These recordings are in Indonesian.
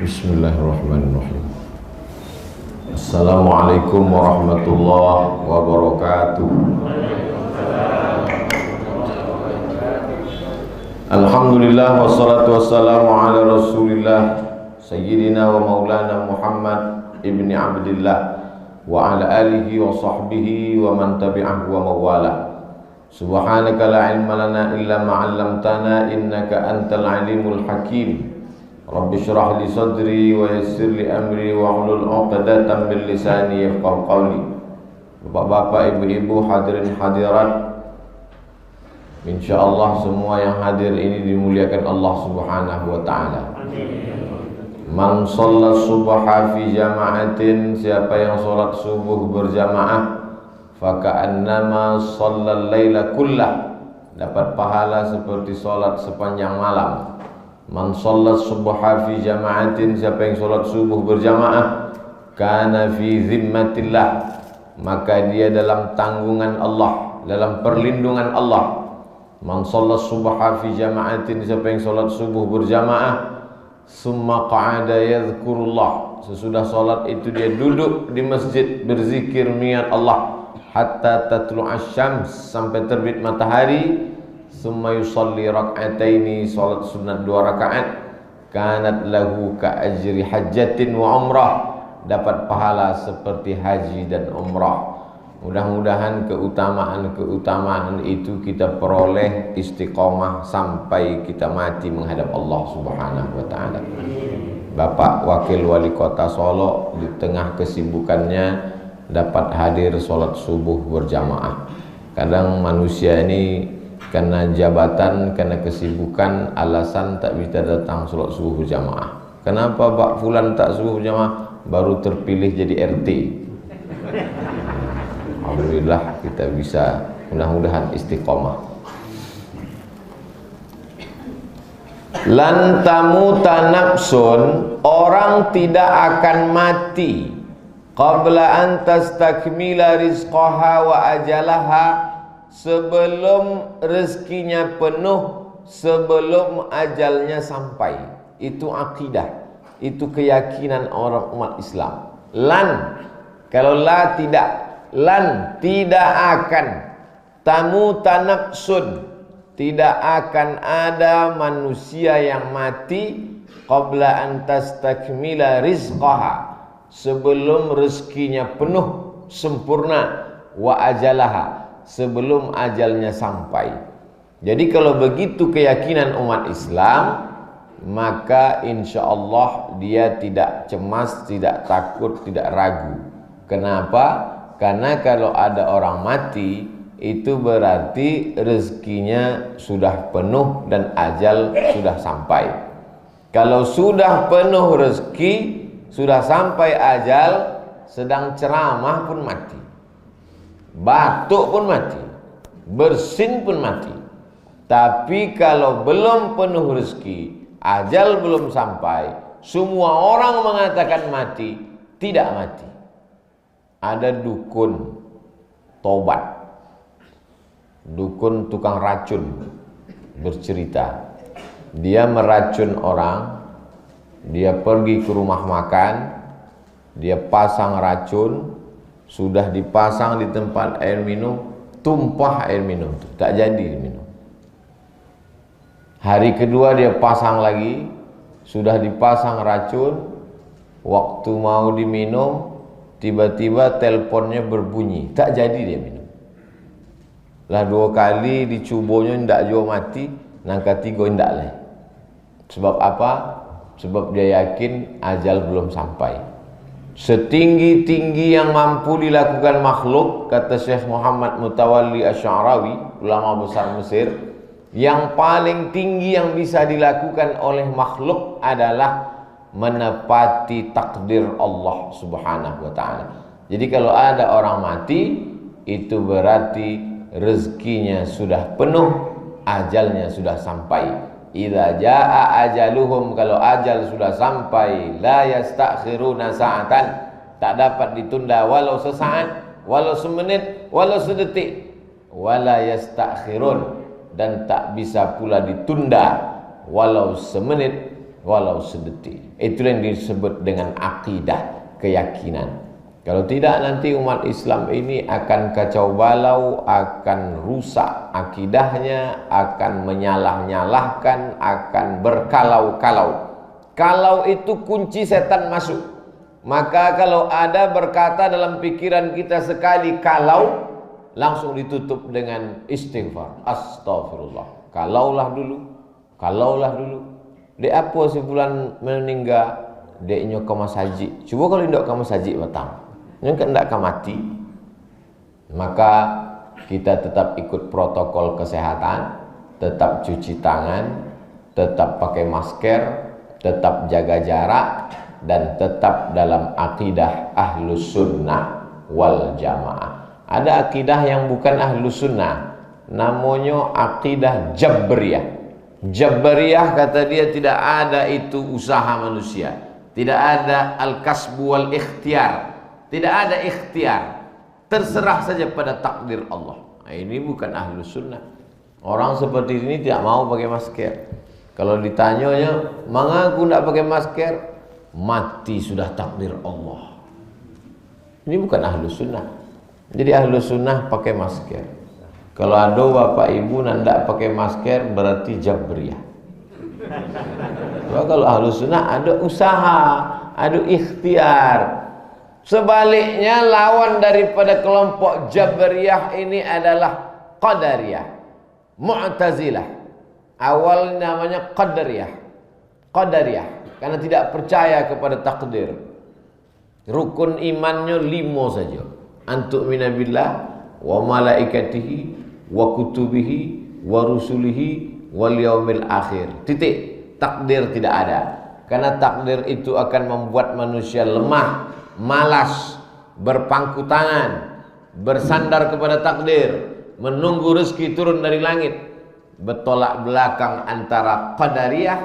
Bismillahirrahmanirrahim. Assalamualaikum warahmatullahi wabarakatuh. Alhamdulillah wassalatu wassalamu ala Rasulillah Sayyidina wa maulana Muhammad ibni Abdillah wa ala alihi wa sahbihi wa man tabi'ahu wa mawala. Subhanaka la ilma lana illa ma 'allamtana innaka antal alimul hakim. Rabbi syrah li sadri wa yassir li amri wa hlul 'uqdatam min lisani yafqahu qawli. Bapak-bapak, ibu-ibu, hadirin hadirat, insyaallah semua yang hadir ini dimuliakan Allah Subhanahu wa taala. Man shalla subha fi jama'atin, siapa yang salat subuh berjamaah, faka'annama shallal laila kullah, dapat pahala seperti salat sepanjang malam. Man shalla subha fi jama'atin, siapa yang salat subuh berjamaah, kana fi zimmatillah, maka dia dalam tanggungan Allah, dalam perlindungan Allah. Man shalla subha fi jama'atin, siapa yang salat subuh berjamaah, summa qa'ada yadhkurullah, sesudah salat itu dia duduk di masjid berzikir niat Allah, hatta tatlu'asy syams, sampai terbit matahari. Summa yusalli rak'ataini, salat sunat 2 rakaat, kanat lahu ka ajri hajjatin wa umrah, dapat pahala seperti haji dan umrah. Mudah-mudahan keutamaan itu kita peroleh istiqomah sampai kita mati menghadap Allah Subhanahu wa taala. Bapak Wakil Wali Kota Solo di tengah kesibukannya dapat hadir sholat subuh berjamaah. Kadang manusia ini karena jabatan, karena kesibukan, alasan tak bisa datang sholat subuh berjamaah. Kenapa Pak Fulan tak subuh berjamaah? Baru terpilih jadi RT. Alhamdulillah kita bisa, mudah-mudahan istiqomah. Lan tamuta nafsun, orang tidak akan mati qabla an tastakmila rizqaha wa ajalaha, sebelum rezekinya penuh, sebelum ajalnya sampai. Itu akidah, itu keyakinan orang umat Islam. Lan, kalau la tidak, lan tidak akan, tamuta nafsun, tidak akan ada manusia yang mati qabla an tastakmila rizqaha, sebelum rezekinya penuh sempurna, wa ajalaha, sebelum ajalnya sampai. Jadi kalau begitu keyakinan umat Islam, maka insya Allah dia tidak cemas, tidak takut, tidak ragu. Kenapa? Karena kalau ada orang mati, itu berarti rezekinya sudah penuh dan ajal sudah sampai. Kalau sudah penuh rezeki, sudah sampai ajal, sedang ceramah pun mati, batuk pun mati, bersin pun mati. Tapi kalau belum penuh rezeki, ajal belum sampai, semua orang mengatakan mati, tidak mati. Ada dukun tobat, dukun tukang racun, bercerita dia meracun orang. Dia pergi ke rumah makan, dia pasang racun, sudah dipasang di tempat air minum, tumpah air minum itu, tak jadi diminum. Hari kedua dia pasang lagi, sudah dipasang racun, waktu mau diminum, tiba-tiba teleponnya berbunyi, tak jadi dia minum. Lah 2 kali dicubonya ndak jauh mati, nang ketiga ndak lah. Sebab apa? Sebab dia yakin ajal belum sampai. Setinggi-tinggi yang mampu dilakukan makhluk, kata Syekh Muhammad Mutawalli Asy'arawi, ulama besar Mesir, yang paling tinggi yang bisa dilakukan oleh makhluk adalah menepati takdir Allah Subhanahu wa taala. Jadi kalau ada orang mati, itu berarti rezekinya sudah penuh, ajalnya sudah sampai. Idza jaa ajaluhum, kalau ajal sudah sampai, la yastakhiruna sa'atan, tak dapat ditunda walau sesaat, walau semenit, walau sedetik. Wala yastakhirun, dan tak bisa pula ditunda walau semenit, walau sedetik. Itulah yang disebut dengan akidah, keyakinan. Kalau tidak, nanti umat Islam ini akan kacau balau, akan rusak akidahnya, akan menyalah-nyalahkan, akan berkalau-kalau. Kalau itu kunci setan masuk. Maka kalau ada berkata dalam pikiran kita sekali kalau, langsung ditutup dengan istighfar. Astagfirullah. Kalaulah dulu. Dek apa sebulan meninggal? Deknya ke mas haji. Coba kalau tidak ke mas haji batang. Yang tidak akan mati. Maka kita tetap ikut protokol kesehatan, tetap cuci tangan, tetap pakai masker, tetap jaga jarak, dan tetap dalam akidah ahlus sunnah wal jamaah. Ada akidah yang bukan ahlus sunnah, namanya akidah jabriyah. Jabriyah kata dia tidak ada itu usaha manusia, tidak ada al-kasbu wal ikhtiar. Tidak ada ikhtiar, terserah saja pada takdir Allah. Nah, ini bukan ahlus sunnah. Orang seperti ini tidak mau pakai masker. Kalau ditanyanya, mengaku tidak pakai masker, mati sudah takdir Allah. Ini bukan ahlus sunnah. Jadi ahlus sunnah pakai masker. Kalau ada bapak ibu tidak pakai masker, berarti jabriyah. Kalau ahlus sunnah ada usaha, ada ikhtiar. Sebaliknya lawan daripada kelompok Jabriyah ini adalah Qadariyah, Mu'tazilah. Awal namanya Qadariyah, karena tidak percaya kepada takdir. Rukun imannya 5 saja. Antu'mina billah wa malaikatihi wa kutubihi wa rusulihi wal yaumil akhir. Titik. Takdir tidak ada. Karena takdir itu akan membuat manusia lemah, malas, berpangku tangan, bersandar kepada takdir, menunggu rezeki turun dari langit. Bertolak belakang antara Qadariyah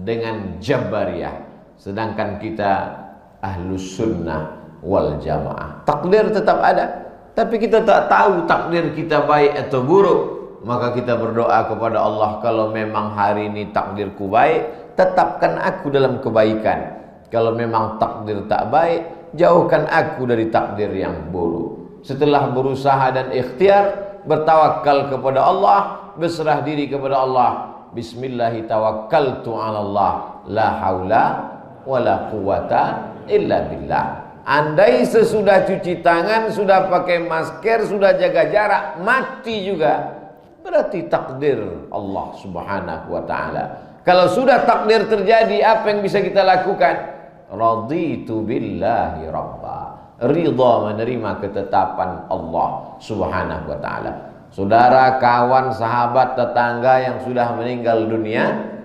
dengan Jabariyah. Sedangkan kita ahlus sunnah wal jamaah. Takdir tetap ada, tapi kita tak tahu takdir kita baik atau buruk. Maka kita berdoa kepada Allah, kalau memang hari ini takdirku baik, tetapkan aku dalam kebaikan. Kalau memang takdir tak baik, jauhkan aku dari takdir yang buruk. Setelah berusaha dan ikhtiar, bertawakal kepada Allah, berserah diri kepada Allah. Bismillahi tawakkaltu 'ala Allah, la haula wala quwata illa billah. Andai sesudah cuci tangan, sudah pakai masker, sudah jaga jarak, mati juga, berarti takdir Allah subhanahu wa ta'ala. Kalau sudah takdir terjadi, apa yang bisa kita lakukan? Raditu billahi rabba. Ridha, menerima ketetapan Allah subhanahu wa ta'ala. Saudara, kawan, sahabat, tetangga yang sudah meninggal dunia,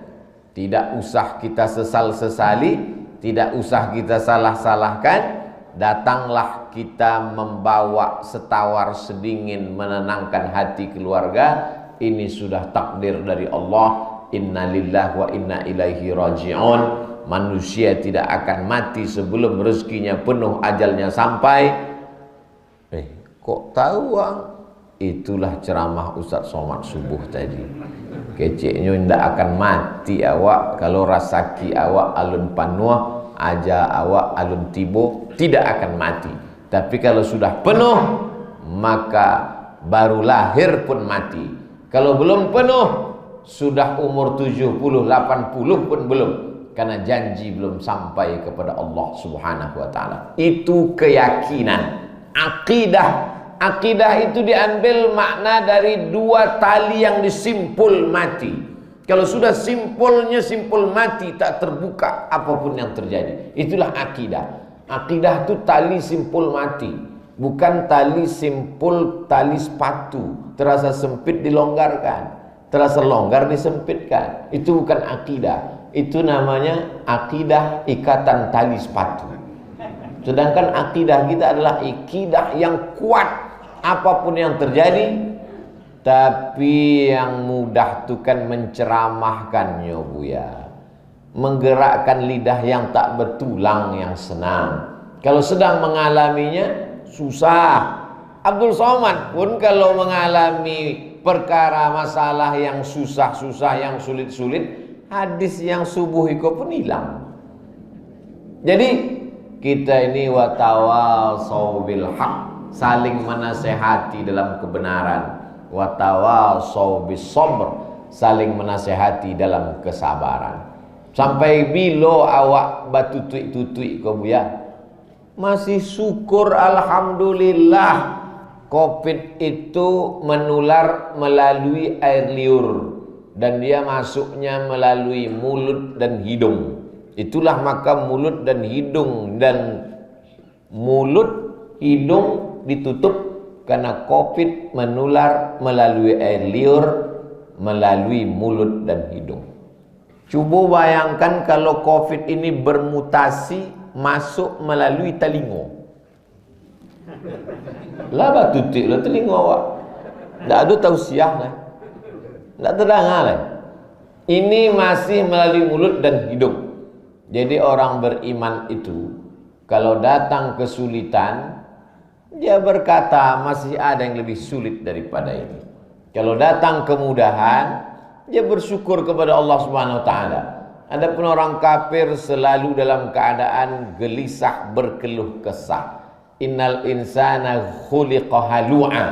tidak usah kita sesal-sesali, tidak usah kita salah-salahkan. Datanglah kita membawa setawar sedingin menenangkan hati keluarga. Ini sudah takdir dari Allah. Inna lillahi wa inna ilaihi raji'un. Manusia tidak akan mati sebelum rezekinya penuh, ajalnya sampai. Kok tahu bang? Itulah ceramah Ustaz Somad subuh tadi. Keceknya tidak akan mati awak kalau rasaki awak alun panuah, aja awak alun tibo, tidak akan mati. Tapi kalau sudah penuh, maka baru lahir pun mati. Kalau belum penuh, sudah umur 70, 80 pun belum. Karena janji belum sampai kepada Allah subhanahu wa ta'ala. Itu keyakinan, akidah. Akidah itu diambil makna dari 2 tali yang disimpul mati. Kalau sudah simpulnya simpul mati, tak terbuka apapun yang terjadi. Itulah akidah. Akidah itu tali simpul mati, bukan tali simpul tali sepatu. Terasa sempit dilonggarkan, terasa longgar disempitkan. Itu bukan akidah. Itu namanya akidah ikatan tali sepatu. Sedangkan akidah kita adalah akidah yang kuat. Apapun yang terjadi, tapi yang mudah itu kan menceramahkannya, Buya. Menggerakkan lidah yang tak bertulang yang senang. Kalau sedang mengalaminya susah. Abdul Somad pun kalau mengalami perkara masalah yang susah-susah, yang sulit-sulit, hadis yang subuh itu pun hilang. Jadi kita ini watawasau bil haq, saling menasehati dalam kebenaran, watawasau bis sabr, saling menasehati dalam kesabaran. Sampai bilo awak batutui-tutui kau buya, masih syukur alhamdulillah. Covid itu menular melalui air liur dan dia masuknya melalui mulut dan hidung. Itulah maka mulut dan hidung ditutup karena Covid menular melalui air liur, melalui mulut dan hidung. Cuba bayangkan kalau Covid ini bermutasi masuk melalui telinga. Lah batutik lah telinga awak. Tak ada tausiah lah. Tak terdengar lah. Ini masih melalui mulut dan hidung. Jadi orang beriman itu kalau datang kesulitan, dia berkata masih ada yang lebih sulit daripada ini. Kalau datang kemudahan, dia bersyukur kepada Allah Subhanahu wa taala. Adapun orang kafir selalu dalam keadaan gelisah, berkeluh kesah. Innal insana khuliqa halu'a.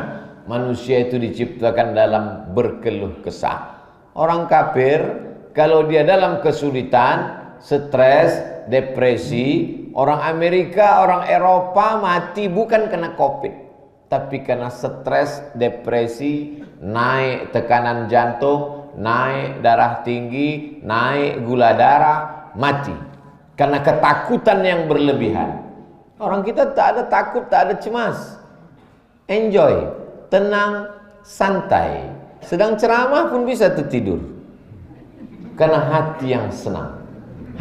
Manusia itu diciptakan dalam berkeluh kesah. Orang kafir kalau dia dalam kesulitan, stres, depresi, orang Amerika, orang Eropa mati bukan karena Covid, tapi karena stres, depresi, naik tekanan jantung, naik darah tinggi, naik gula darah, mati karena ketakutan yang berlebihan. Orang kita tak ada takut, tak ada cemas, enjoy, tenang, santai. Sedang ceramah pun bisa tertidur karena hati yang senang,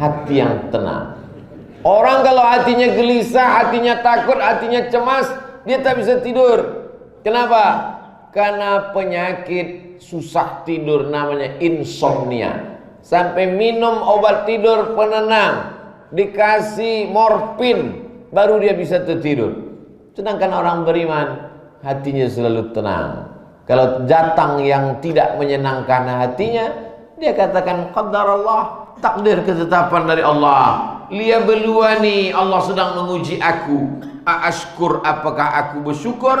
hati yang tenang. Orang kalau hatinya gelisah, hatinya takut, hatinya cemas, dia tak bisa tidur. Kenapa? Karena penyakit susah tidur namanya insomnia. Sampai minum obat tidur penenang, dikasih morfin, baru dia bisa tertidur. Sedangkan orang beriman hatinya selalu tenang. Kalau datang yang tidak menyenangkan hatinya, dia katakan qadarullah, takdir ketetapan dari Allah. Liya beluani, Allah sedang menguji aku. Aashkur, apakah aku bersyukur,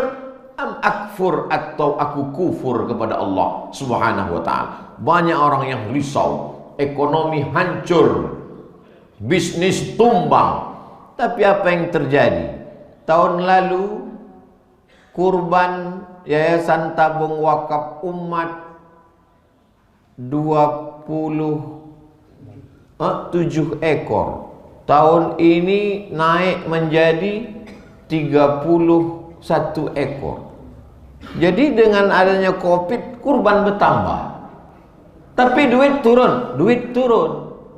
am akfur, atau aku kufur kepada Allah Subhanahu wa taala. Banyak orang yang risau, ekonomi hancur, bisnis tumbang. Tapi apa yang terjadi? Tahun lalu kurban Yayasan Tabung Wakaf Umat 27 ekor. Tahun ini naik menjadi 31 ekor. Jadi dengan adanya Covid, kurban bertambah. Tapi duit turun.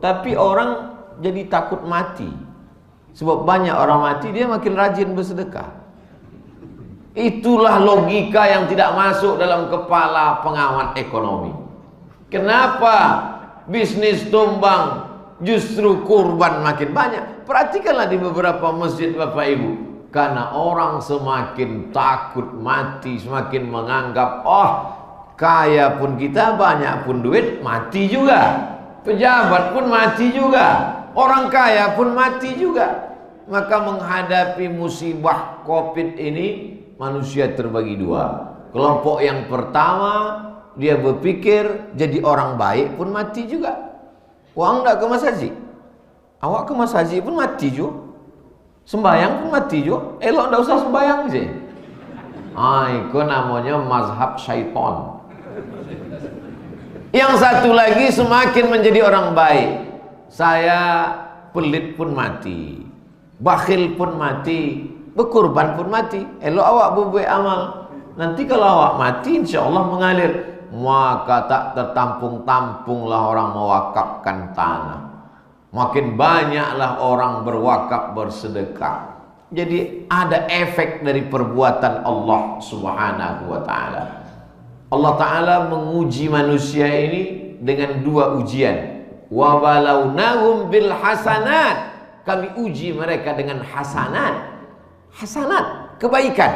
Tapi orang jadi takut mati. Sebab banyak orang mati, dia makin rajin bersedekah. Itulah logika yang tidak masuk dalam kepala pengamat ekonomi. Kenapa bisnis tumbang, justru kurban makin banyak? Perhatikanlah di beberapa masjid Bapak Ibu. Karena orang semakin takut mati, semakin menganggap, oh kaya pun kita, banyak pun duit, mati juga. Pejabat pun mati juga. Orang kaya pun mati juga. Maka menghadapi musibah Covid ini, manusia terbagi dua. Kelompok yang pertama, dia berpikir jadi orang baik pun mati juga. Wang enggak ke Mas Haji, awak ke Mas Haji pun mati juga. Sembayang pun mati juga. Elok enggak usah sembayang sih. Itu namanya mazhab syaitan. Yang satu lagi semakin menjadi orang baik. Saya pelit pun mati, bakhil pun mati, berkurban pun mati. Elok awak berbuat amal. Nanti kalau awak mati, insya Allah mengalir. Maka tak tertampung-tampunglah orang mewakafkan tanah. Makin banyaklah orang berwakaf, bersedekah. Jadi ada efek dari perbuatan Allah Subhanahu wa ta'ala. Allah Ta'ala menguji manusia ini dengan dua ujian. Wa balawnahum bil hasanat. Kami uji mereka dengan hasanat. Hasanat, kebaikan.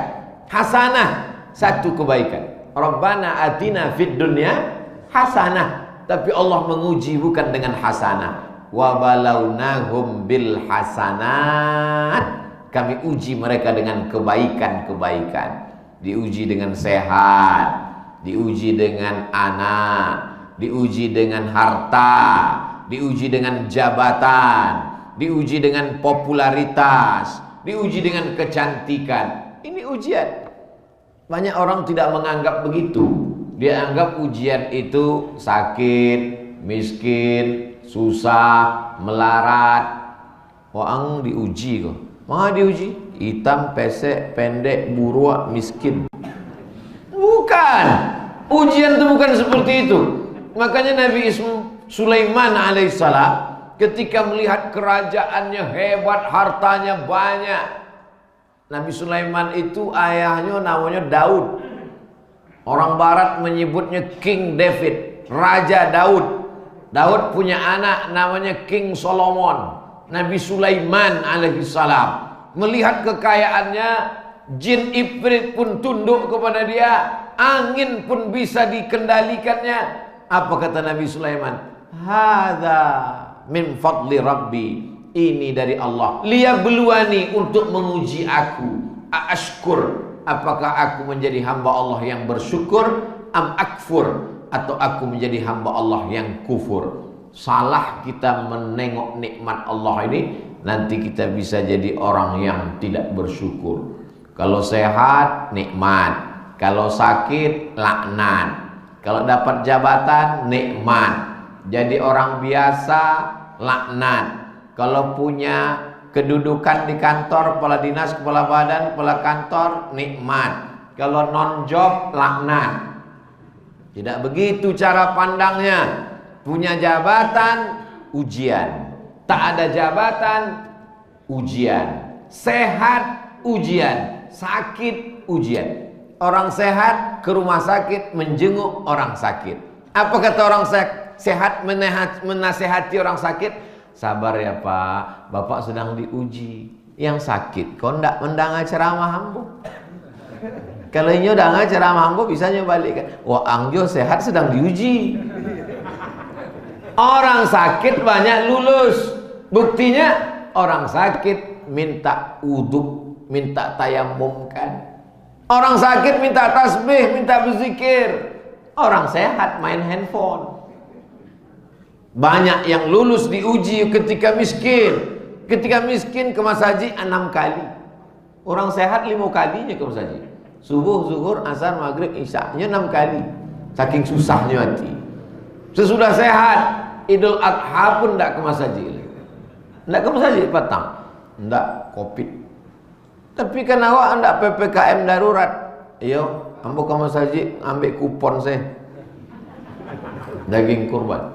Hasanah, satu kebaikan. Rabbana atina fid dunya hasanah. tapi Allah menguji bukan dengan hasanah. Wa balawnahum bil hasanat, kami uji mereka dengan kebaikan-kebaikan. Diuji dengan sehat, diuji dengan anak, diuji dengan harta, diuji dengan jabatan, diuji dengan popularitas, diuji dengan kecantikan. Ini ujian. Banyak orang tidak menganggap begitu. Dia anggap ujian itu sakit, miskin, susah, melarat. Orang diuji kok. Mana diuji? Hitam, pesek, pendek, buruk, miskin. Bukan. Ujian itu bukan seperti itu. Makanya Nabi Sulaiman alaihissalam ketika melihat kerajaannya hebat, hartanya banyak. Nabi Sulaiman itu ayahnya namanya Daud. Orang barat menyebutnya King David, Raja Daud. Daud punya anak namanya King Solomon. Nabi Sulaiman alaihissalam melihat kekayaannya, jin ifrit pun tunduk kepada dia, angin pun bisa dikendalikannya. Apa kata Nabi Sulaiman? Hadza min fadli Rabbi, ini dari Allah. Liyabluwani, untuk menguji aku. Ashkur, apakah aku menjadi hamba Allah yang bersyukur, am akfur, atau aku menjadi hamba Allah yang kufur. Salah kita menengok nikmat Allah ini, nanti kita bisa jadi orang yang tidak bersyukur. Kalau sehat, nikmat. Kalau sakit, laknat. Kalau dapat jabatan, nikmat. Jadi orang biasa, laknat. Kalau punya kedudukan di kantor, kepala dinas, kepala badan, kepala kantor, nikmat. Kalau non-job, laknat. Tidak begitu cara pandangnya. Punya jabatan, ujian. Tak ada jabatan, ujian. Sehat, ujian. Sakit, ujian. Orang sehat ke rumah sakit menjenguk orang sakit. Apa kata orang sehat menasehati orang sakit? Sabar ya Pak, Bapak sedang diuji. Yang sakit kau ndak mendengar ceramah ambo. Kalau ini udah nggak ceramah ambo, bisanya balik kan. Wah, angjo sehat sedang diuji. Orang sakit banyak lulus. Buktinya orang sakit minta uduk, minta tayamumkan. Orang sakit minta tasbih, minta berzikir. Orang sehat main handphone. Banyak yang lulus diuji ketika miskin. Ketika miskin ke masjid 6 kali. Orang sehat 5 kalinya ke masjid. Subuh, zuhur, asar, maghrib, isya-nya 6 kali. Saking susahnya hati. Sesudah sehat, Idul Adha pun tidak ke masjid. Tidak ke masjid petang. Tidak, Covid. Tapi kan awak tidak PPKM darurat. Iyo, ambo ke masjid ambil kupon saya. Daging kurban.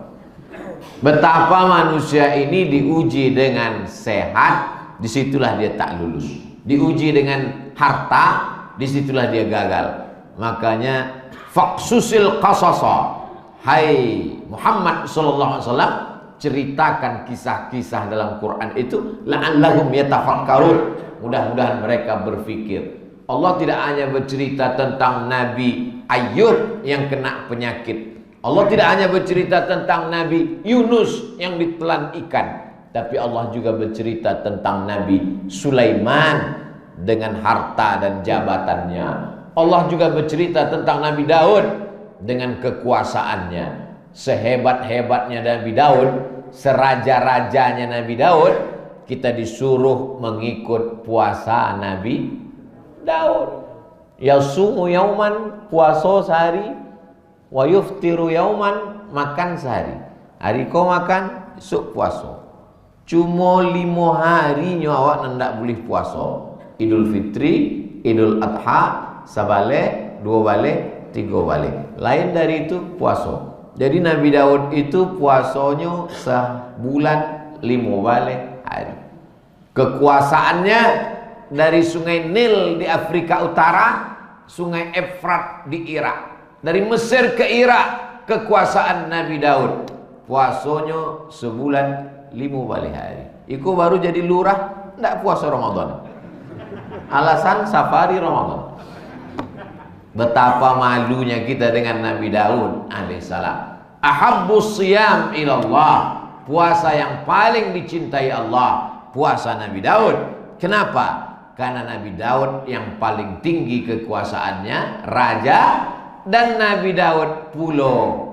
Betapa manusia ini diuji dengan sehat, disitulah dia tak lulus. Diuji dengan harta, disitulah dia gagal. Makanya faqsusil qasasa. Hai Muhammad sallallahu alaihi wasallam, ceritakan kisah-kisah dalam Quran itu la'allahum yatafakkarun. Mudah-mudahan mereka berpikir. Allah tidak hanya bercerita tentang Nabi Ayub yang kena penyakit. Allah tidak hanya bercerita tentang Nabi Yunus yang ditelan ikan, tapi Allah juga bercerita tentang Nabi Sulaiman dengan harta dan jabatannya. Allah juga bercerita tentang Nabi Daud dengan kekuasaannya. Sehebat-hebatnya Nabi Daud, seraja-rajanya Nabi Daud, kita disuruh mengikut puasa Nabi Daud. Yasumu yauman, puasa sehari, wa yuftiru yauman, makan sehari. Hari kau makan, esok puasa. Cuma 5 hari awak hendak boleh puasa. Idul Fitri, Idul Adha, sabale, 2 balik, 3 balik. Lain dari itu puasa. Jadi Nabi Daud itu puasanya sebulan 5 balik hari. Kekuasaannya dari Sungai Nil di Afrika Utara, Sungai Efrat di Irak. Dari Mesir ke Irak, kekuasaan Nabi Daud. Puasanya sebulan 5 balik hari. Iku baru jadi lurah, tidak puasa Ramadan. Alasan safari Ramadan. Betapa malunya kita dengan Nabi Daud alaihissalam. Ahabbus siyam ilallah, puasa yang paling dicintai Allah, puasa Nabi Daud. Kenapa? Karena Nabi Daud yang paling tinggi kekuasaannya, raja, dan Nabi Daud pulau.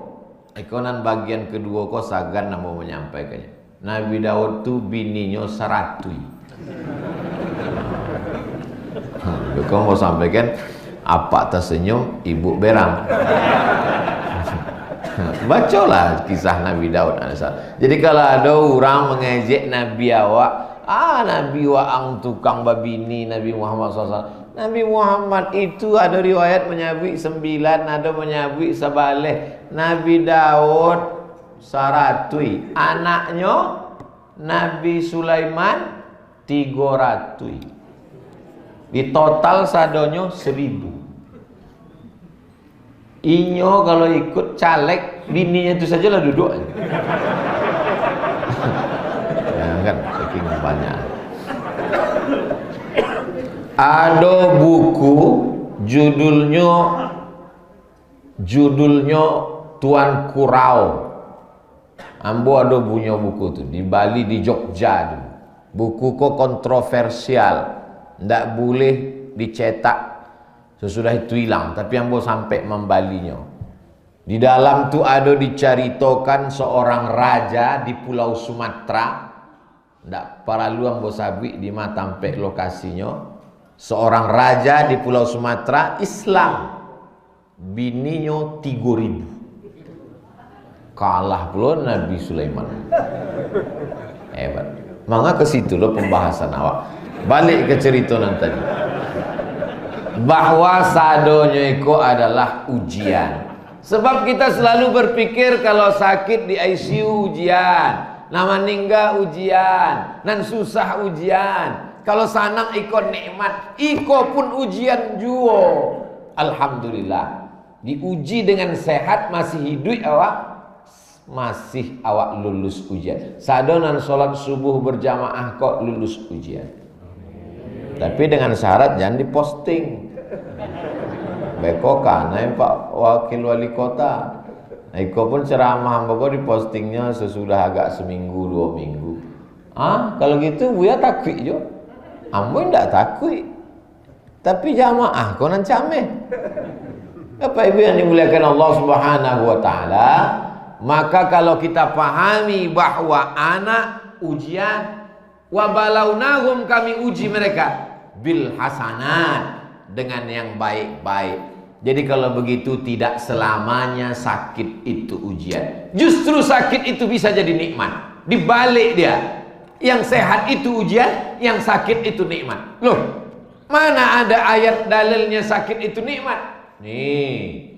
Ikonan bagian kedua kok sagan mau menyampaikannya. Nabi Daud tuh bininya 100. Kau mau sampaikan apa tersenyum ibu berang. Bacalah kisah Nabi Daud. Jadi kalau ada orang mengejek Nabi awak, Nabi waang tukang babini Nabi Muhammad SAW. Nabi Muhammad itu ada riwayat menyabik 9, ada menyabik sebaleh. Nabi Daud 100, anaknya Nabi Sulaiman 300. Di total sadonyo 1000. Inyo kalau ikut caleg, bininya itu saja lah duduk. Ya kan, saking banyak. Ada buku judulnya Tuan Kurau. Ambo ada punya buku tuh di Bali, di Jogja dulu. Buku kok kontroversial. Ndak boleh dicetak, sesudah itu hilang. Tapi ambo sampai membalinya. Di dalam tu ada diceritakan seorang raja di Pulau Sumatera. Ndak paralu ambo sabik di matampek lokasinya. Seorang raja di Pulau Sumatera Islam, bininya 3000. Kalah pula Nabi Sulaiman. Hebat. Maka ke situ loh pembahasan awak. Balik ke cerita nanti, bahwa sadonya itu adalah ujian. Sebab kita selalu berpikir kalau sakit di ICU ujian, nama ninggal ujian, nan susah ujian. Kalau sanang ikut nikmat, iko pun ujian juo. Alhamdulillah, diuji dengan sehat masih hidup awak, masih awak lulus ujian. Sadonan sholat subuh berjamaah kok lulus ujian. Tapi dengan syarat jangan diposting. Bekokan, Pak Wakil Wali Kota. Iko pun ceramah mboko dipostingnya sesudah agak seminggu 2 minggu. Kalau gitu Buya takwi jo. Ambo ndak takwi. Tapi jamaah konan cameh. Bapak Ibu yang dimuliakan Allah Subhanahu wa taala, maka kalau kita pahami bahwa anak ujian, wa balaunahum, kami uji mereka bil hasanat, dengan yang baik-baik. Jadi kalau begitu tidak selamanya sakit itu ujian. Justru sakit itu bisa jadi nikmat. Dibalik dia. Yang sehat itu ujian, yang sakit itu nikmat. Loh, mana ada ayat dalilnya sakit itu nikmat? Nih.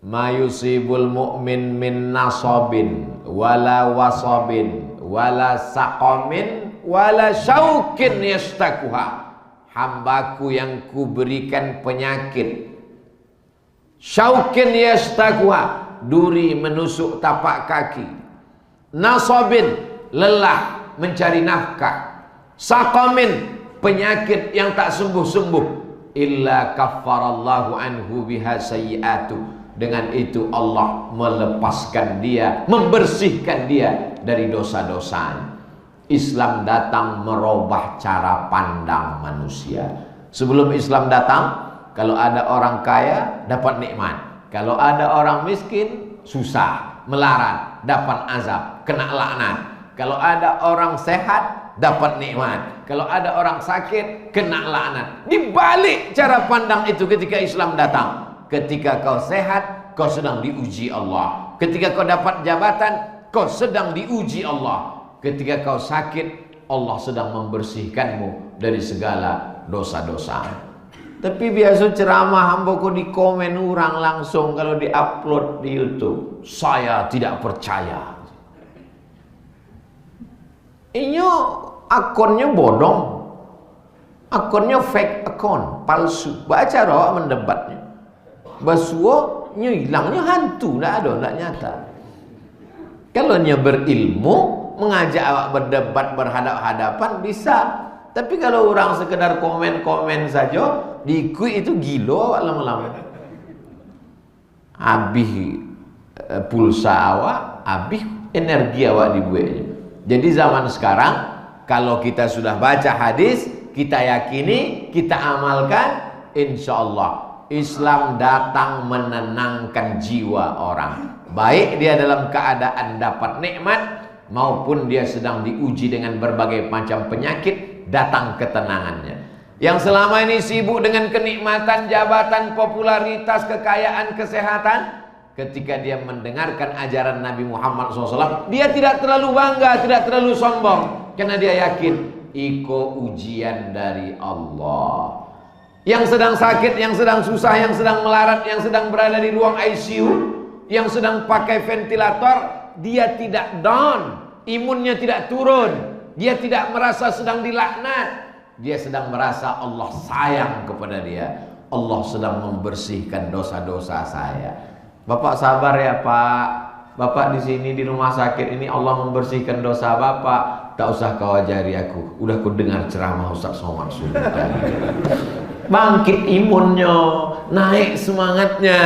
Ma yusibul mu'min min nasabin wala wasabin wala saqamin wala syaukin yastakuha. Hambaku yang kuberikan penyakit, syaukin yastakuha, duri menusuk tapak kaki, nasabin, lelah mencari nafkah, saqamin, penyakit yang tak sembuh-sembuh, illa kaffarallahu anhu biha sayyi'atu, dengan itu Allah melepaskan dia, membersihkan dia dari dosa-dosa. Islam datang merubah cara pandang manusia. Sebelum Islam datang, kalau ada orang kaya dapat nikmat, kalau ada orang miskin susah, melarat, dapat azab, kena laknat. Kalau ada orang sehat dapat nikmat, kalau ada orang sakit kena laknat. Dibalik cara pandang itu ketika Islam datang. Ketika kau sehat, kau sedang diuji Allah. Ketika kau dapat jabatan, kau sedang diuji Allah. Ketika kau sakit, Allah sedang membersihkanmu dari segala dosa-dosa. Tapi biasa ceramah hamba kok di komen orang langsung kalau diupload di YouTube. Saya tidak percaya. Ini akunnya bodong. Akunnya fake account, palsu. Baca roh mendebatnya. Basuo hilangnya hantu, tidak ada, tidak nyata. Kalau nya berilmu, mengajak awak berdebat berhadap-hadapan bisa. Tapi kalau orang sekedar komen-komen saja, diikut itu gila awak lama-lama. Habis pulsa awak, habis energi awak dibuatnya. Jadi zaman sekarang kalau kita sudah baca hadis, kita yakini, kita amalkan, insya Allah Islam datang menenangkan jiwa orang. Baik dia dalam keadaan dapat nikmat maupun dia sedang diuji dengan berbagai macam penyakit, datang ketenangannya. Yang selama ini sibuk dengan kenikmatan, jabatan, popularitas, kekayaan, kesehatan, ketika dia mendengarkan ajaran Nabi Muhammad SAW, dia tidak terlalu bangga, tidak terlalu sombong, karena dia yakin iko ujian dari Allah. Yang sedang sakit, yang sedang susah, yang sedang melarat, yang sedang berada di ruang ICU, yang sedang pakai ventilator, dia tidak down, imunnya tidak turun, dia tidak merasa sedang dilaknat, dia sedang merasa Allah sayang kepada dia, Allah sedang membersihkan dosa-dosa saya. Bapak sabar ya Pak, Bapak di sini di rumah sakit ini Allah membersihkan dosa Bapak. Tak usah kau ajari aku, udah ku dengar ceramah Ustaz Somad sudah. Bangkit imunnya, naik semangatnya.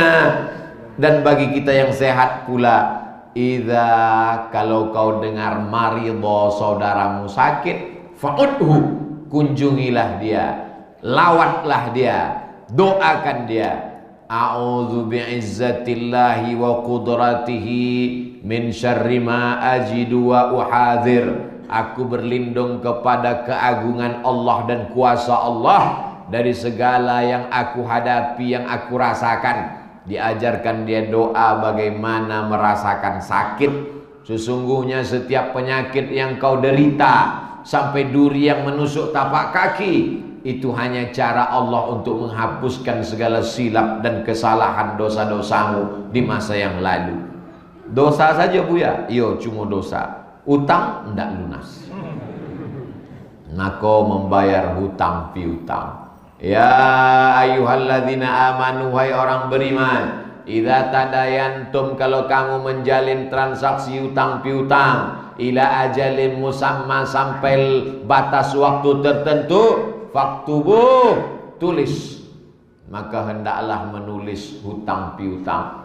Dan bagi kita yang sehat pula, kalau kau dengar maridho saudaramu sakit, fa'udhu, kunjungilah dia, lawatlah dia, doakan dia. A'udzu bi'izzatillahi wa qudratihi min syarri ma ajidu wa uhadzir. Aku berlindung kepada keagungan Allah dan kuasa Allah dari segala yang aku hadapi, yang aku rasakan. Diajarkan dia doa bagaimana merasakan sakit. Sesungguhnya setiap penyakit yang kau derita, sampai duri yang menusuk tapak kaki, itu hanya cara Allah untuk menghapuskan segala silap dan kesalahan dosa-dosamu di masa yang lalu. Dosa saja Buya? Yo, cuma dosa. Utang tidak lunas. Nako membayar hutang piutang. Ya ayyuhalladzina amanu, hai orang beriman, idza tadayantum, kalau kamu menjalin transaksi hutang piutang, ila ajalin musamma, sampai batas waktu tertentu, faktubuh, tulis. Maka hendaklah menulis hutang piutang.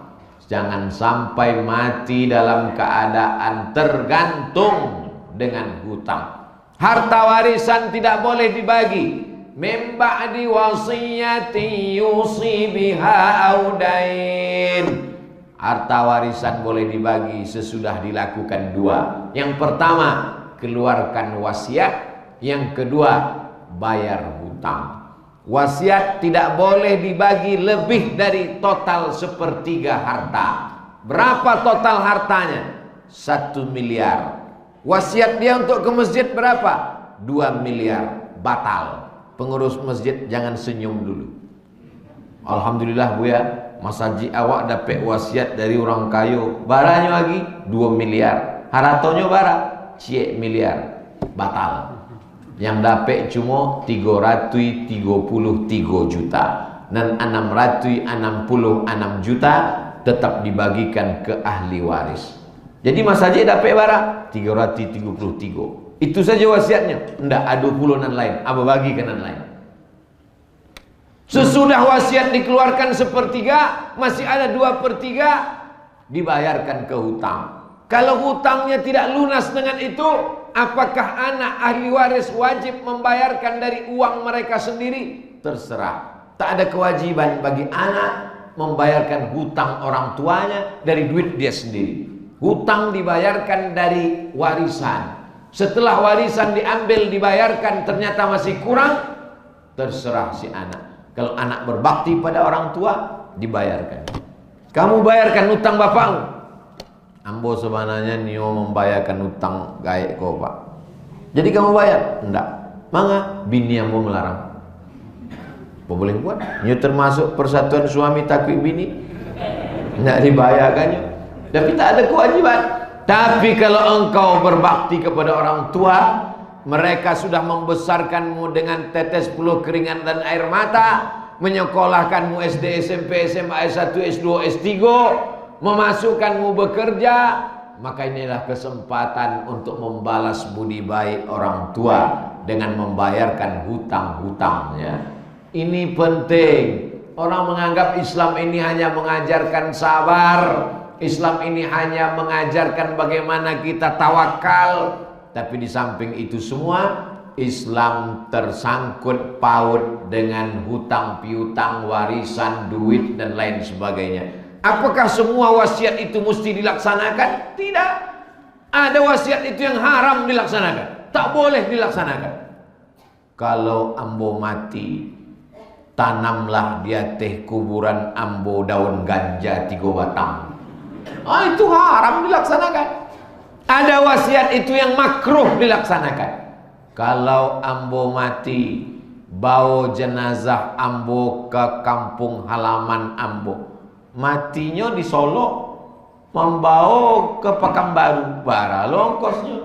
Jangan sampai mati dalam keadaan tergantung dengan hutang. Harta warisan tidak boleh dibagi. Min ba'di wasiyyati yusi biha audain. Harta warisan boleh dibagi sesudah dilakukan dua. Yang pertama, keluarkan wasiat. Yang kedua, bayar hutang. Wasiat tidak boleh dibagi lebih dari total sepertiga harta. Berapa total hartanya? 1 miliar. Wasiat dia untuk ke masjid berapa? 2 miliar. Batal. Pengurus masjid jangan senyum dulu. Alhamdulillah Buya, Mas Haji awak dapat wasiat dari orang kayu. Baranya lagi 2 miliar. Haratonyo bara 1 miliar. Batal. Yang dapat cuma 333 juta dan 666 juta tetap dibagikan ke ahli waris. Jadi Mas Haji dapat bara 333. Itu saja wasiatnya. Enggak, ada puluhan lain. Apa bagi kanan lain. Sesudah wasiat dikeluarkan sepertiga, masih ada 2/3 dibayarkan ke hutang. Kalau hutangnya tidak lunas dengan itu, apakah anak ahli waris wajib membayarkan dari uang mereka sendiri? Terserah. Tak ada kewajiban bagi anak membayarkan hutang orang tuanya dari duit dia sendiri. Hutang dibayarkan dari warisan. Setelah warisan diambil dibayarkan ternyata masih kurang, terserah si anak. Kalau anak berbakti pada orang tua, dibayarkan. Kamu bayarkan hutang bapakmu. Ambo sebenarnya nio membayarkan hutang gaek kau Pak. Jadi kamu bayar? Enggak. Mangga bini ambo melarang. Apa boleh buat? Nio termasuk persatuan suami takwi bini. Enggak dibayarkannya. Tapi tak ada kewajiban. Tapi kalau engkau berbakti kepada orang tua, mereka sudah membesarkanmu dengan tetes peluh keringat dan air mata, menyekolahkanmu SD, SMP, SMA, S1, S2, S3, memasukkanmu bekerja, maka inilah kesempatan untuk membalas budi baik orang tua dengan membayarkan hutang-hutangnya. Ini penting. Orang menganggap Islam ini hanya mengajarkan sabar, Islam ini hanya mengajarkan bagaimana kita tawakal, tapi di samping itu semua Islam tersangkut paut dengan hutang piutang, warisan, duit dan lain sebagainya. Apakah semua wasiat itu mesti dilaksanakan? Tidak. Ada wasiat itu yang haram dilaksanakan, tak boleh dilaksanakan. Kalau ambo mati, tanamlah di atas kuburan ambo daun ganja 3 batang. Itu haram dilaksanakan. Ada wasiat itu yang makruh dilaksanakan. Kalau ambo mati, bawa jenazah ambo ke kampung halaman ambo. Matinya di Solo, membawa ke Pekanbaru, bara longkosnya.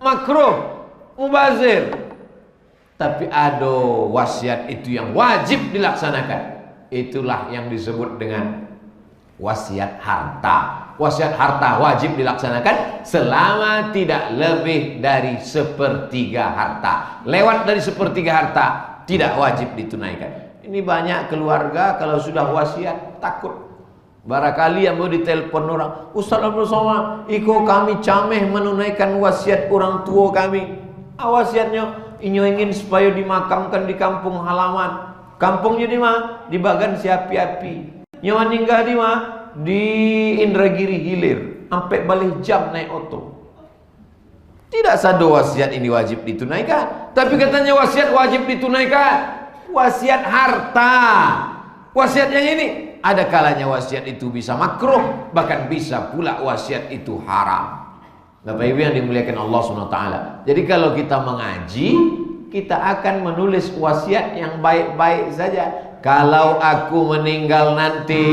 Makruh, mubazir. Tapi ada wasiat itu yang wajib dilaksanakan. Itulah yang disebut dengan wasiat harta. Wasiat harta wajib dilaksanakan selama tidak lebih dari 1/3 harta. Lewat dari 1/3 harta tidak wajib ditunaikan. Ini banyak keluarga kalau sudah wasiat takut. Barangkali yang mau ditelepon orang, Ustaz Abdul Somad, iko kami cameh menunaikan wasiat orang tua kami. Wasiatnya inyo ingin supaya dimakamkan di kampung halaman. Kampungnya di mana? Di Bagan Siapi-api. Nyo meninggal di mana? Di Indragiri Hilir. Sampai balik jam naik oto. Tidak satu wasiat ini wajib ditunaikan. Tapi katanya wasiat wajib ditunaikan. Wasiat harta. Wasiat yang ini ada kalanya wasiat itu bisa makruh, bahkan bisa pula wasiat itu haram. Bapak Ibu yang dimuliakan Allah SWT. Jadi kalau kita mengaji, kita akan menulis wasiat yang baik-baik saja. Kalau aku meninggal nanti,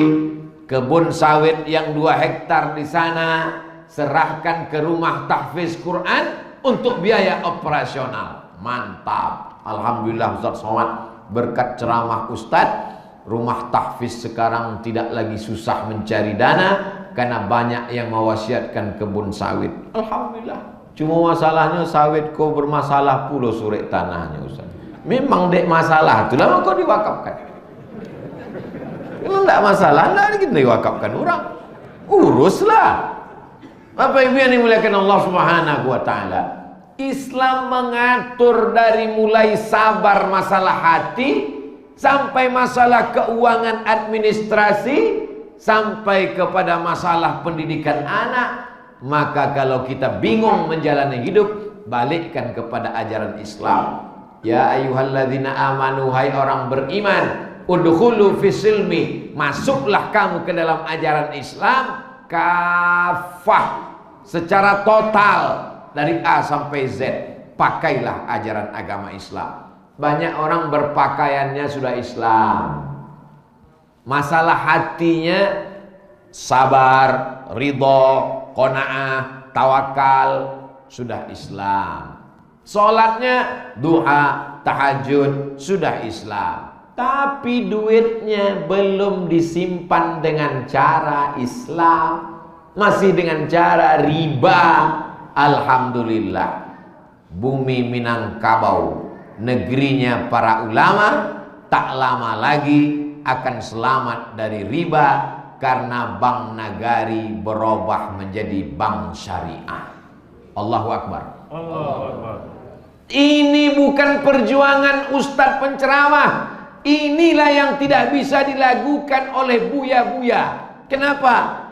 kebun sawit yang 2 hektar di sana serahkan ke rumah tahfiz Quran untuk biaya operasional. Mantap. Alhamdulillah Ustaz Somad, berkat ceramah Ustaz, rumah tahfiz sekarang tidak lagi susah mencari dana karena banyak yang mewasiatkan kebun sawit. Alhamdulillah. Cuma masalahnya sawit kau bermasalah pula surek tanahnya Ustaz. Memang dek masalah tu lama kau diwakafkan. Memang tak masalah, tak kita diwakafkan orang. Uruslah. Bapak Ibu yang dimuliakan Allah Subhanahu wa taala. Islam mengatur dari mulai sabar masalah hati sampai masalah keuangan administrasi, sampai kepada masalah pendidikan anak. Maka kalau kita bingung menjalani hidup, balikkan kepada ajaran Islam. Ya ayyuhalladzina amanu, hai orang beriman, udkhulu fisilmi, masuklah kamu ke dalam ajaran Islam kafah, secara total dari A sampai Z. Pakailah ajaran agama Islam. Banyak orang berpakaiannya sudah Islam, masalah hatinya sabar, ridho, qanaah, tawakal, sudah Islam. Sholatnya duha, tahajud, sudah Islam. Tapi duitnya belum disimpan dengan cara Islam, masih dengan cara riba. Alhamdulillah, bumi Minangkabau, negerinya para ulama, tak lama lagi akan selamat dari riba karena Bank Nagari berubah menjadi bank syariah. Allahu Akbar. Allahu Akbar. Ini bukan perjuangan ustadz penceramah. Inilah yang tidak bisa dilakukan oleh buya-buya. Kenapa?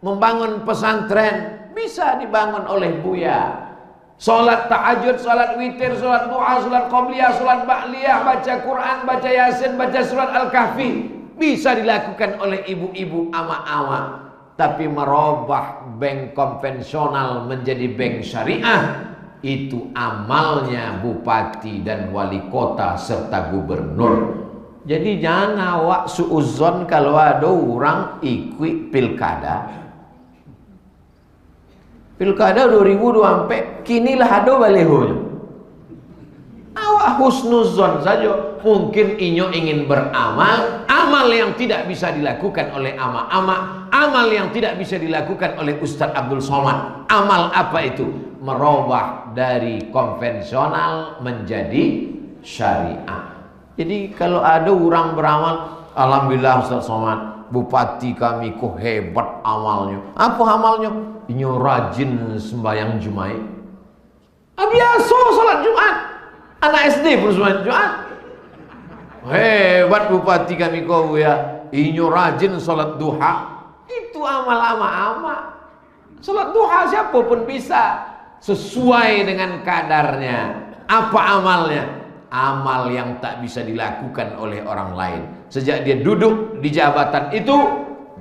Membangun pesantren bisa dibangun oleh buya. Salat tahajud, salat witir, salat duha, salat qabliyah, salat ba'liyah, baca Quran, baca Yasin, baca surat Al-Kahfi bisa dilakukan oleh ibu-ibu ama-ama. Tapi merubah bank konvensional menjadi bank syariah, itu amalnya bupati dan wali kota serta gubernur. Jadi jangan awak suuzon kalau ada orang ikut pilkada. Pilkada 2024 kinilah ada balehonya. Awak husnuzon saja. Mungkin inyo ingin beramal, amal yang tidak bisa dilakukan oleh ama-ama, amal yang tidak bisa dilakukan oleh Ustaz Abdul Somad. Amal apa itu? Merubah dari konvensional menjadi syariah. Jadi kalau ada orang beramal, alhamdulillah Ustaz Somad, bupati kami kok hebat amalnya. Apa amalnya? Inyo rajin sembahyang Jumat. Biasa salat Jumat. Anak SD pun sembahyang Jumat. Hebat bupati kami kau ya. Inyo rajin salat duha. Itu amal-amal. Salat duha siapa pun bisa, sesuai dengan kadarnya. Apa amalnya? Amal yang tak bisa dilakukan oleh orang lain. Sejak dia duduk di jabatan itu,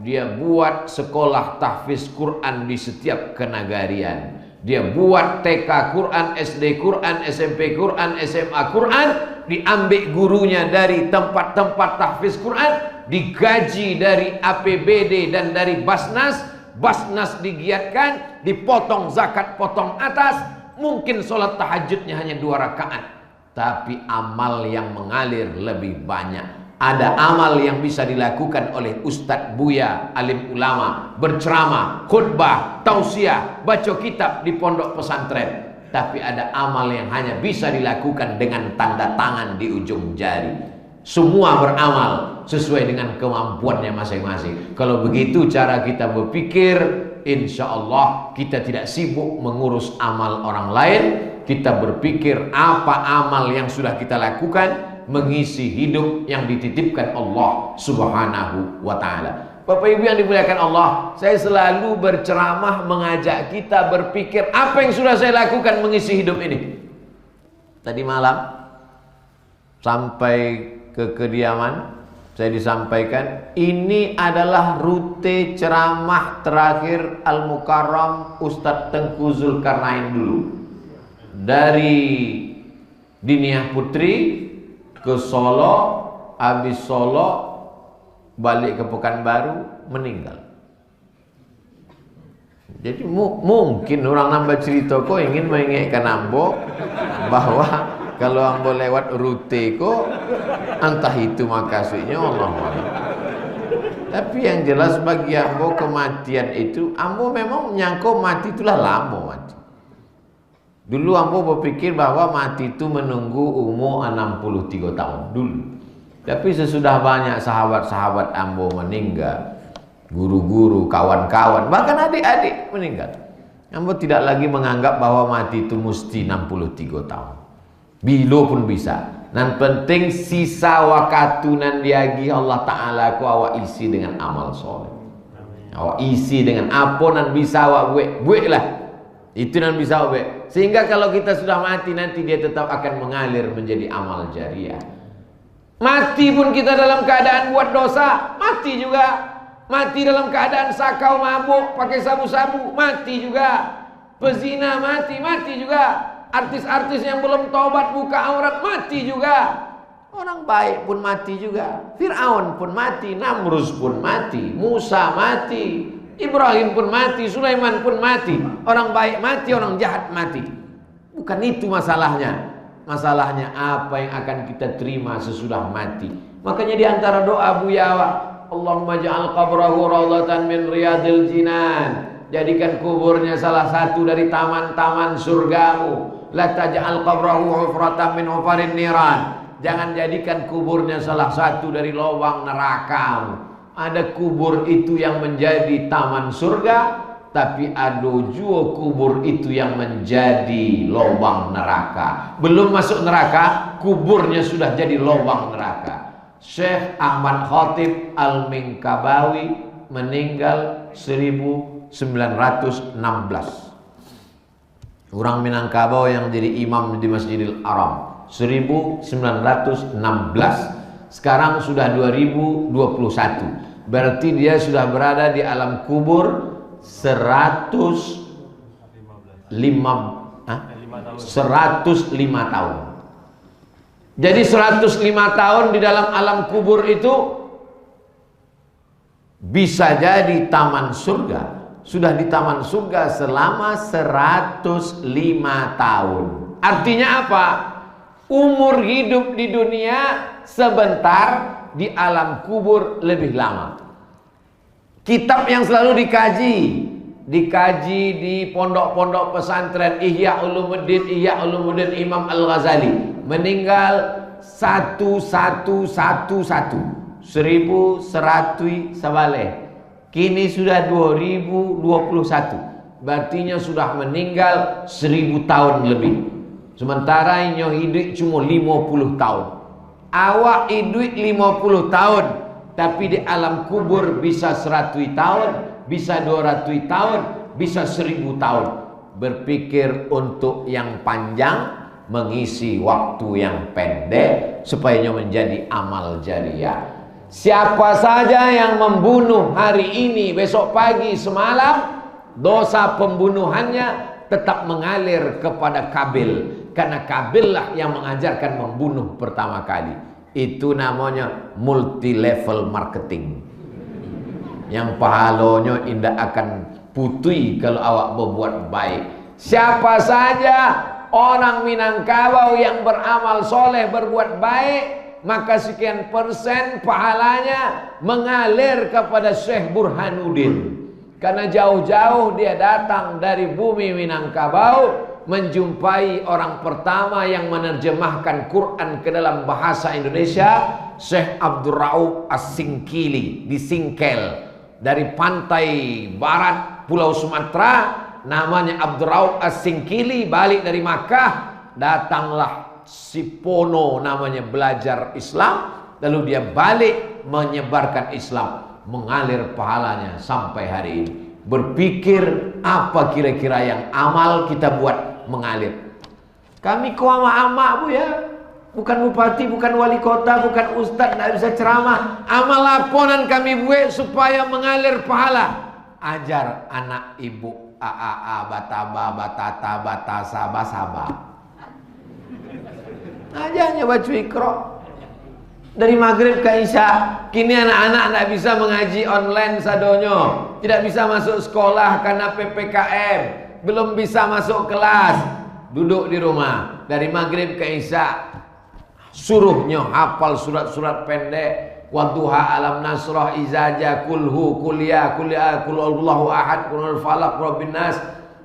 dia buat sekolah tahfiz Quran di setiap kenagarian. Dia buat TK Quran, SD Quran, SMP Quran, SMA Quran. Diambil gurunya dari tempat-tempat tahfiz Quran, digaji dari APBD dan dari Basnas. Basnas digiatkan, dipotong zakat potong atas. Mungkin sholat tahajudnya hanya 2 rakaat, tapi amal yang mengalir lebih banyak. Ada amal yang bisa dilakukan oleh Ustadz Buya, alim ulama, berceramah, khutbah, tausiah, baca kitab di pondok pesantren. Tapi ada amal yang hanya bisa dilakukan dengan tanda tangan di ujung jari. Semua beramal sesuai dengan kemampuannya masing-masing. Kalau begitu cara kita berpikir, insya Allah kita tidak sibuk mengurus amal orang lain. Kita berpikir apa amal yang sudah kita lakukan, mengisi hidup yang dititipkan Allah Subhanahu wa ta'ala. Bapak Ibu yang dimuliakan Allah, saya selalu berceramah mengajak kita berpikir apa yang sudah saya lakukan mengisi hidup ini. Tadi malam sampai ke kediaman saya disampaikan ini adalah rute ceramah terakhir Al-Mukarram Ustadz Tengku Zulkarnain dulu. Dari Diniah Putri ke Solo, habis Solo balik ke Pekanbaru, meninggal. Jadi mungkin orang nambah cerita kok ingin mengingatkan ambo bahwa kalau ambo lewat rute kok entah itu makasihnya Allah. Tapi yang jelas bagi ambo kematian itu, ambo memang menyangka mati itulah lama mati. Dulu ambo berpikir bahwa mati itu menunggu umur 63 tahun dulu. Tapi sesudah banyak sahabat-sahabat ambo meninggal, guru-guru, kawan-kawan, bahkan adik-adik meninggal, ambo tidak lagi menganggap bahwa mati itu mesti 63 tahun. Bilo pun bisa. Nan penting sisa wakatunan diagi Allah Ta'ala ku awak isi dengan amal soleh. Awak isi dengan apa nan bisa awak buat lah. Itu nan bisa awak buat. Sehingga kalau kita sudah mati nanti dia tetap akan mengalir menjadi amal jariah. Mati pun kita dalam keadaan buat dosa, mati juga. Mati dalam keadaan sakau mabuk, pakai sabu-sabu, mati juga. Pezina mati, mati juga. Artis-artis yang belum taubat buka aurat mati juga. Orang baik pun mati juga. Fir'aun pun mati, Namrus pun mati, Musa mati, Ibrahim pun mati, Sulaiman pun mati. Orang baik mati, orang jahat mati. Bukan itu masalahnya. Masalahnya apa yang akan kita terima sesudah mati. Makanya di antara doa Buya, Allahumma ja'al qabrahu rawdatan min riyadil jinan. Jadikan kuburnya salah satu dari taman-taman surgamu. La taj'al qabrahu hufratan min hufarin niran. Jangan jadikan kuburnya salah satu dari lubang neraka. Ada kubur itu yang menjadi taman surga, tapi ada juga kubur itu yang menjadi lubang neraka. Belum masuk neraka, kuburnya sudah jadi lubang neraka. Syekh Ahmad Khatib Al-Minkabawi meninggal 1916. Orang Minangkabau yang jadi imam di Masjidil Haram 1916. Sekarang sudah 2021. Berarti dia sudah berada di alam kubur 105 tahun. Jadi 105 tahun di dalam alam kubur itu bisa jadi taman surga. Sudah di taman surga selama 105 tahun. Artinya apa? Umur hidup di dunia sebentar, di alam kubur lebih lama. Kitab yang selalu dikaji di pondok-pondok pesantren Ihya Ulumuddin Imam Al-Ghazali meninggal 1111. 1100 sabale. Kini sudah 2021. Berartinya sudah meninggal 1000 tahun lebih. Sementara inyo hidup cuma 50 tahun. Awak hidup 50 tahun, tapi di alam kubur bisa 100 tahun, bisa 200 tahun, bisa 1000 tahun. Berpikir untuk yang panjang, mengisi waktu yang pendek supaya menjadi amal jariah. Siapa saja yang membunuh hari ini, besok pagi, semalam, dosa pembunuhannya tetap mengalir kepada Kabil. Karena Kabil lah yang mengajarkan membunuh pertama kali. Itu namanya multi level marketing. Yang pahalanya indah akan putih kalau awak berbuat baik. Siapa saja orang Minangkabau yang beramal soleh, berbuat baik, maka sekian persen pahalanya mengalir kepada Syekh Burhanuddin. Karena jauh-jauh dia datang dari bumi Minangkabau, menjumpai orang pertama yang menerjemahkan Quran ke dalam bahasa Indonesia, Syekh Abdul Rauf As-Singkili di Singkel. Dari pantai barat Pulau Sumatera, namanya Abdul Rauf As-Singkili, balik dari Makkah, datanglah si Pono namanya belajar Islam, lalu dia balik menyebarkan Islam, mengalir pahalanya sampai hari ini. Berpikir apa kira-kira yang amal kita buat mengalir. Kami kuama-ama bu ya, bukan bupati, bukan wali kota, bukan ustadz, tidak bisa ceramah. Amal laponan kami buat supaya mengalir pahala. Ajar anak ibu AAA, bataba, batata, batasa, basaba. Ajarnya baca Iqra. Dari maghrib ke isya. Kini anak-anak tidak bisa mengaji online sadonyo, tidak bisa masuk sekolah karena PPKM, belum bisa masuk kelas, duduk di rumah. Dari maghrib ke isya suruhnya hafal surat-surat pendek, wadduha, alam nasrah, izaja, kulhu, kuliah, kul Allahu ahad, kul falaq, rabbin nas,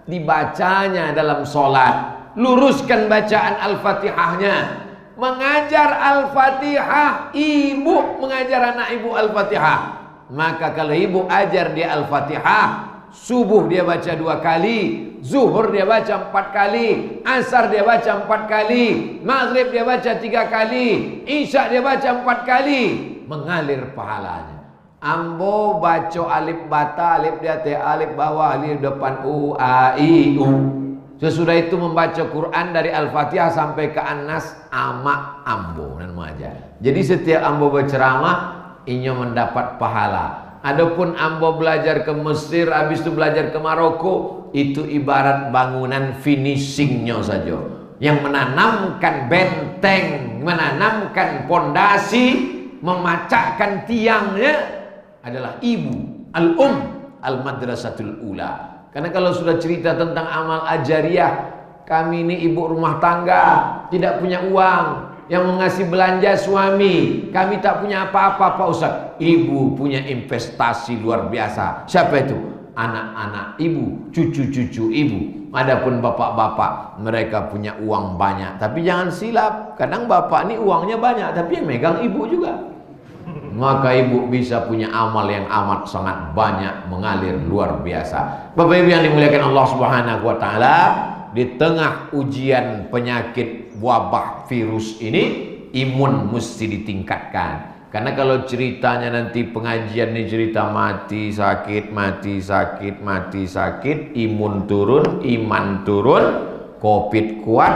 dibacanya dalam sholat. Luruskan bacaan Al-Fatihahnya. Mengajar Al-Fatihah, ibu mengajar anak ibu Al-Fatihah. Maka kalau ibu ajar dia Al-Fatihah, subuh dia baca 2 kali, zuhur dia baca 4 kali, asar dia baca 4 kali, maghrib dia baca 3 kali, isya dia baca 4 kali, mengalir pahalanya. Ambo baca alif bata, alif di atas, alif bawah, alif depan, u, a, i, u. Sesudah itu membaca Quran dari Al-Fatihah sampai ke An-Nas, ama ambo dan mengajar. Jadi setiap ambo berceramah, inyo mendapat pahala. Adapun ambo belajar ke Mesir, habis itu belajar ke Maroko, itu ibarat bangunan finishingnya saja. Yang menanamkan benteng, menanamkan pondasi, memacakkan tiangnya adalah ibu, al-madrasatul ula. Karena kalau sudah cerita tentang amal ajariah, kami ini ibu rumah tangga, tidak punya uang, yang mengasih belanja suami, kami tak punya apa-apa Pak Ustaz. Ibu punya investasi luar biasa. Siapa itu? Anak-anak ibu, cucu-cucu ibu. Adapun bapak-bapak, mereka punya uang banyak. Tapi jangan silap, kadang bapak ini uangnya banyak, tapi yang megang ibu juga. Maka ibu bisa punya amal yang amat sangat banyak, mengalir luar biasa. Bapak Ibu yang dimuliakan Allah Subhanahu wa taala, di tengah ujian penyakit wabah virus ini, imun mesti ditingkatkan. Karena kalau ceritanya nanti pengajian ini cerita mati sakit, mati sakit, mati sakit, imun turun, iman turun, Covid kuat.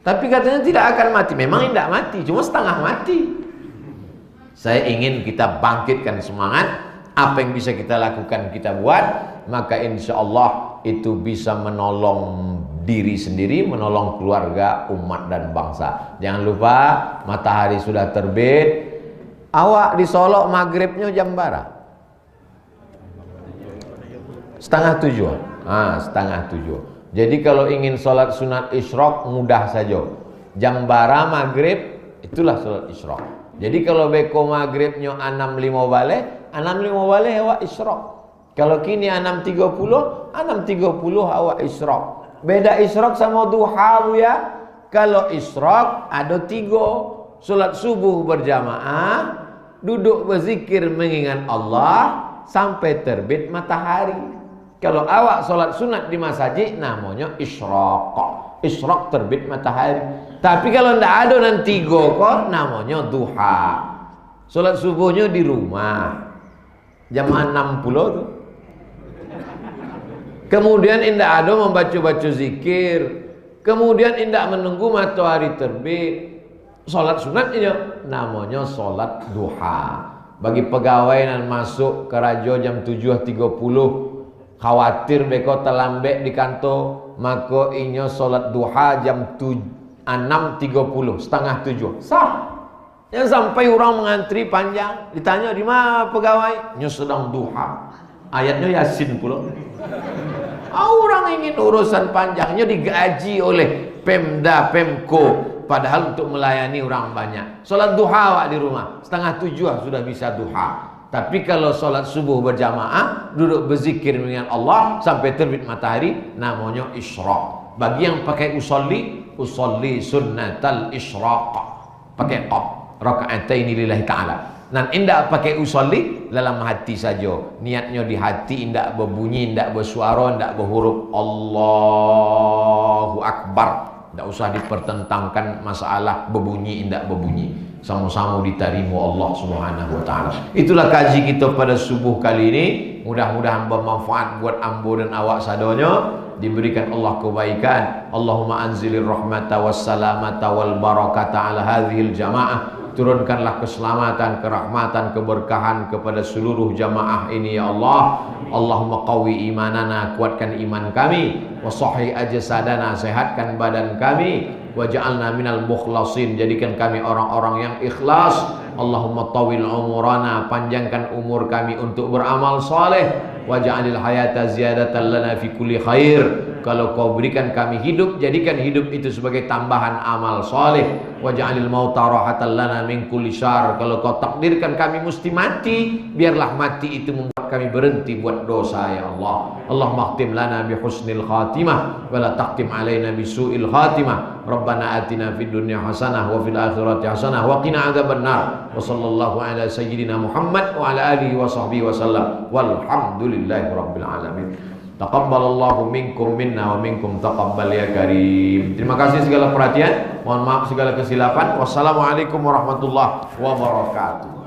Tapi katanya tidak akan mati. Memang tidak mati, cuma setengah mati. Saya ingin kita bangkitkan semangat. Apa yang bisa kita lakukan kita buat, maka insya Allah itu bisa menolong diri sendiri, menolong keluarga, umat dan bangsa. Jangan lupa matahari sudah terbit. Awak di Solo maghribnya jam berapa? 6:30. Setengah 7. Jadi kalau ingin sholat sunat isyraq mudah saja. Jam berapa maghrib, itulah sholat isyraq. Jadi kalau beko maghribnya 6.5 balik, 6.5 balik awak isyraq. Kalau kini 6.30, 6.30 awak isyraq. Beda isyraq sama duha bu ya. Kalau isyraq ada 3, sholat subuh berjamaah, duduk berzikir mengingat Allah sampai terbit matahari. Kalau awak solat sunat di masjid namanya isyraq. Isyraq terbit matahari. Tapi kalau tidak ada nanti kok namanya duha. Solat subuhnya di rumah jam 60 tuh. Kemudian indah ada membaca-baca zikir. Kemudian indah menunggu matahari terbit. Solat sunatnya namanya solat duha. Bagi pegawai yang masuk ke rajo jam 7.30 khawatir beko terlambat di kantor, maka inyo solat duha jam 6.30 setengah 7 sah. Yang sampai orang mengantri panjang, ditanya di mana pegawai, nyo sedang duha. Ayatnya Yasin pula. Orang ingin urusan panjangnya digaji oleh Pemda, Pemko, padahal untuk melayani orang banyak. Solat duha wak di rumah setengah 7 sudah bisa duha. Tapi kalau solat subuh berjamaah, duduk berzikir mengingat Allah sampai terbit matahari, namanya isyraq. Bagi yang pakai usolli sunnatal isyraq, pakai qaf, raka'ataini lillahi ta'ala. Dan indak pakai usolli dalam hati saja. Niatnya di hati, indak berbunyi, indak bersuara, indak berhuruf Allahu Akbar. Tidak usah dipertentangkan masalah berbunyi, indak berbunyi. Sama-sama diterima Allah Subhanahu wa taala. Itulah kaji kita pada subuh kali ini. Mudah-mudahan bermanfaat buat ambo dan awak sadonya. Diberikan Allah kebaikan. Allahumma anzilir rahmata wassalamata wal barakata ala hadhil jamaah. Turunkanlah keselamatan, kerahmatan, keberkahan kepada seluruh jamaah ini ya Allah. Allahumma qawi imanana, kuatkan iman kami. Wa sahih ajsadana, sehatkan badan kami. Waj'alna minal mukhlasin, jadikan kami orang-orang yang ikhlas. Allahumma tawil umurana, panjangkan umur kami untuk beramal saleh. Waj'alil hayata ziyadatan lana fi kulli khair. Kalau kau berikan kami hidup, jadikan hidup itu sebagai tambahan amal saleh. Waj'alil mauta rahatan lana min kulli syarr. Kalau kau takdirkan kami mesti mati, biarlah mati itu membuat kami berhenti buat dosa ya Allah. Allahumma khtim lana bi husnil khatimah wa la taqtim alaina bi su'il khatimah. Rabbana atina fid dunya hasanah wa fil akhirati hasanah wa qina adzabannar. Wa sallallahu ala sayyidina Muhammad wa ala alihi wa sahbihi wa sallam. Walhamdulillahi rabbil alamin. Taqabbalallahu minkum minna wa minkum taqabbal ya karim. Terima kasih segala perhatian. Mohon maaf segala kesilapan. Wassalamualaikum warahmatullahi wabarakatuh.